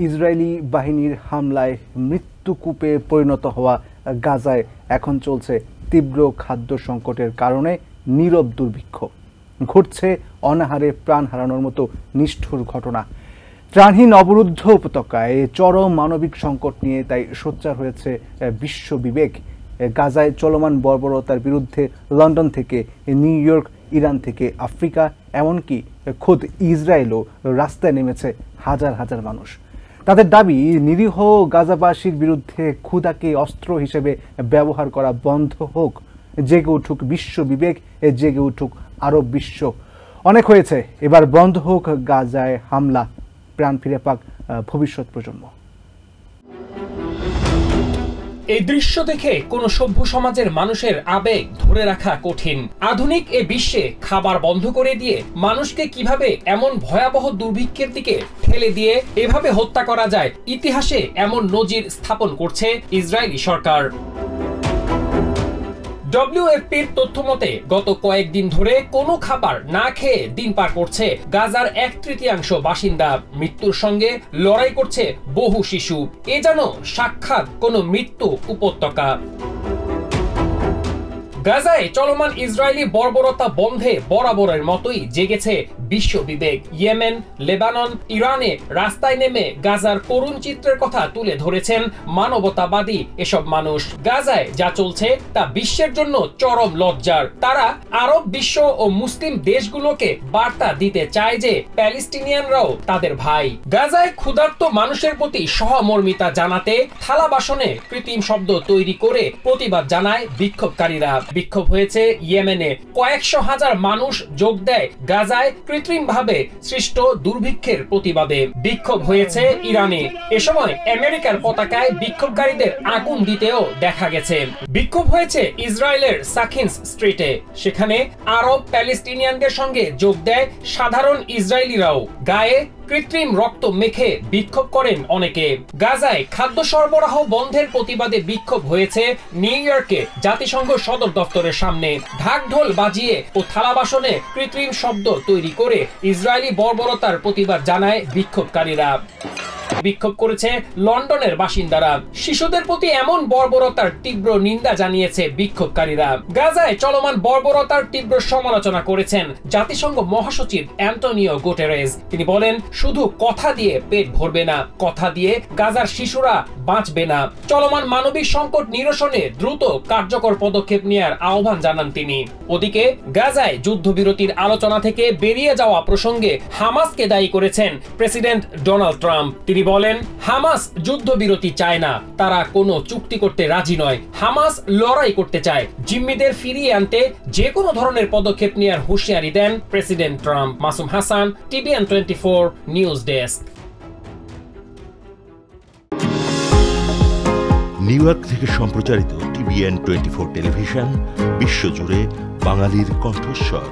Israeli বাহিনীর হামলায় মৃত্যুকূপে পরিণত হওয়া গাজায় এখন চলছে তীব্র খাদ্য সংকটের কারণে নীরব দুর্ভিক্ষ। ঘটছে অনাহারে প্রাণ হারানোর মতো নিষ্ঠুর ঘটনা। ত্রাণহীন অবরুদ্ধ উপত্যকায় চরম মানবিক সংকট নিয়ে তাই সোচ্চার হয়েছে বিশ্ব বিবেক। গাজায় চলমান বর্বরতার বিরুদ্ধে লন্ডন থেকে নিউ ইয়র্ক, ইরান থেকে আফ্রিকা, এমনকি খোদ ইসরায়েলও রাস্তায় নেমেছে হাজার হাজার মানুষ। তাদের দাবি, নিরীহ গাজাবাসীর বিরুদ্ধে ক্ষুধাকে অস্ত্র হিসেবে ব্যবহার করা বন্ধ হোক। জেগে উঠুক বিশ্ব বিবেক, জেগে উঠুক আরব বিশ্ব। অনেক হয়েছে, এবার বন্ধ হোক গাজায় হামলা, প্রাণ ফিরে পাক ভবিষ্যৎ প্রজন্ম। এই দৃশ্য দেখে কোন সভ্য সমাজের মানুষের আবেগ ধরে রাখা কঠিন। আধুনিক এ বিশ্বে খাবার বন্ধ করে দিয়ে মানুষকে কিভাবে এমন ভয়াবহ দুর্ভিক্ষের দিকে ঠেলে দিয়ে এভাবে হত্যা করা যায়, ইতিহাসে এমন নজির স্থাপন করছে ইসরায়েলি সরকার। WFP'র তথ্য মতে গত কয়েকদিন ধরে কোনো খাবার না খেয়ে দিন পার করছে গাজার 1/3 বাসিন্দা। মৃত্যুর সঙ্গে লড়াই করছে বহু শিশু। এ যেন সাক্ষাৎ কোনো মৃত্যু উপত্যকা। গাজায় চলমান ইসরায়েলি বর্বরতা বন্ধে বরাবরের মতোই জেগেছে বিশ্ব বিবেক। ইয়েমেন, লেবানন, ইরানে রাস্তায় নেমে গাজার করুণ চিত্রের কথা তুলে ধরেছেন মানবতাবাদী এসব মানুষ। গাজায় যা চলছে তা বিশ্বের জন্য চরম লজ্জার। তারা আরব বিশ্ব ও মুসলিম দেশগুলোকে বার্তা দিতে চায় যে প্যালেস্টিনিয়ানরাও তাদের ভাই। গাজায় ক্ষুধার্ত মানুষের প্রতি সহমর্মিতা জানাতে থালা বাসনে কৃত্রিম শব্দ তৈরি করে প্রতিবাদ জানায় বিক্ষোভকারীরা। বিক্ষোভ হয়েছে ইয়েমেনে। কয়েকশো হাজার মানুষ যোগ দেয় গাজায় কৃত্রিমভাবে সৃষ্ট দুর্ভিক্ষের প্রতিবাদে। বিক্ষোভ হয়েছে ইরানে। এ সময় আমেরিকার পতাকায় বিক্ষোভকারীদের আগুন দিতেও দেখা গেছে। বিক্ষোভ হয়েছে ইসরায়েলের সাকিন্স স্ট্রিটে। সেখানে আরব প্যালেস্টিনিয়ানদের সঙ্গে যোগ দেয় সাধারণ ইসরায়েলিরাও। গায়ে কৃত্রিম রক্ত মেখে বিক্ষোভ করেন অনেকে। গাজায় খাদ্য সরবরাহ বন্ধের প্রতিবাদে বিক্ষোভ হয়েছে নিউ ইয়র্কে জাতিসংঘ সদর দপ্তরের সামনে। ঢাকঢোল বাজিয়ে ও থালা বাসনে কৃত্রিম শব্দ তৈরি করে ইসরায়েলি বর্বরতার প্রতিবাদ জানায় বিক্ষোভকারীরা। বিক্ষোভ করেছে লন্ডনের বাসিন্দারা। শিশুদের প্রতি এমন বর্বরতার তীব্র নিন্দা জানিয়েছে বিক্ষোভকারীরা। গাজায় চলমান বর্বরতার তীব্র সমালোচনা করেছেন জাতিসংঘ মহাসচিব অ্যান্টোনিও গুটেরেস। তিনি বলেন, শুধু কথা দিয়ে পেট ভরবে না, কথা দিয়ে গাজার শিশুরা বাঁচবে না। চলমান মানবিক সংকট নিরসনে দ্রুত কার্যকর পদক্ষেপ নেওয়ার আহ্বান জানান তিনি। ওদিকে গাজায় যুদ্ধবিরতির আলোচনা থেকে বেরিয়ে যাওয়া প্রসঙ্গে হামাসকে দায়ী করেছেন প্রেসিডেন্ট ডোনাল্ড ট্রাম্প। তিনি বলেন, হামাস যুদ্ধবিরতি চায় না, তারা কোনো চুক্তি করতে রাজি নয়। হামাস লড়াই করতে চায়। জিম্মিদের ফিরিয়ে আনতে যে কোনো ধরনের পদক্ষেপ নেওয়ার হুঁশিয়ারি দেন president Trump. Masum Hasan, TVN 24 news desk. New York থেকে সম্প্রচারিত TVN 24 টেলিভিশন বিশ্বজুড়ে বাঙালির কণ্ঠস্বর।